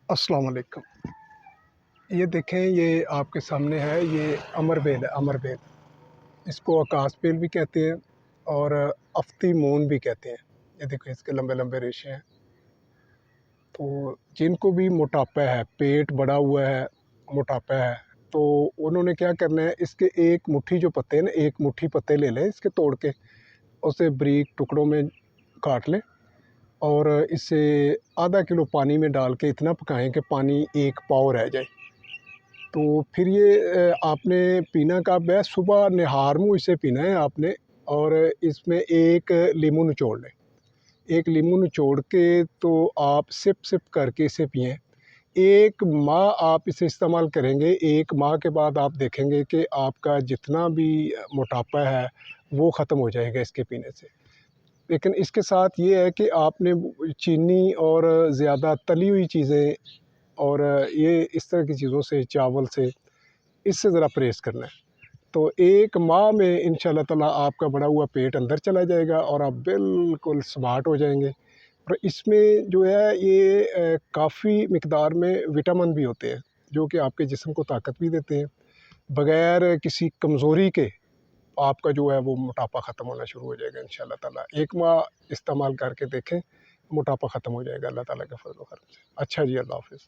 अस्सलाम वालेकुम। ये देखें, ये आपके सामने है, ये अमर बेल है, अमर बेल। इसको आकाश बेल भी कहते हैं और अफ्ती मून भी कहते हैं। ये देखो, इसके लंबे लंबे रेशे हैं। तो जिनको भी मोटापा है, पेट बढ़ा हुआ है, मोटापा है, तो उन्होंने क्या करना है, इसके एक मुट्ठी जो पत्ते हैं ना, एक मुट्ठी पत्ते ले लें इसके, तोड़ के उसे बारीक टुकड़ों में काट लें और इसे आधा किलो पानी में डाल के इतना पकाएं कि पानी एक पाव रह जाए। तो फिर ये आपने पीना कब है, सुबह निहार मुँह इसे पीना है आपने। और इसमें एक लीमू निचोड़ लें, एक लीमू निचोड़ के तो आप सिप सिप करके इसे पिएं। 1 माह आप इसे इस्तेमाल करेंगे, 1 माह के बाद आप देखेंगे कि आपका जितना भी मोटापा है वो ख़त्म हो जाएगा इसके पीने से। लेकिन इसके साथ ये है कि आपने चीनी और ज़्यादा तली हुई चीज़ें और ये इस तरह की चीज़ों से, चावल से, इससे ज़रा परहेज़ करना है। तो 1 माह में इंशाअल्लाह ताला आपका बढ़ा हुआ पेट अंदर चला जाएगा और आप बिल्कुल स्मार्ट हो जाएँगे। और इसमें जो है ये काफ़ी मिक़दार में विटामिन भी होते हैं, जो कि आपके जिस्म को ताकत भी देते हैं। बग़ैर किसी कमज़ोरी के आपका जो है वो मोटापा ख़त्म होना शुरू हो जाएगा इंशाअल्लाह ताला। 1 माह इस्तेमाल करके देखें, मोटापा ख़त्म हो जाएगा अल्लाह ताला के फ़ज़ल व करम से। अच्छा जी, अल्लाह हाफ़िज़।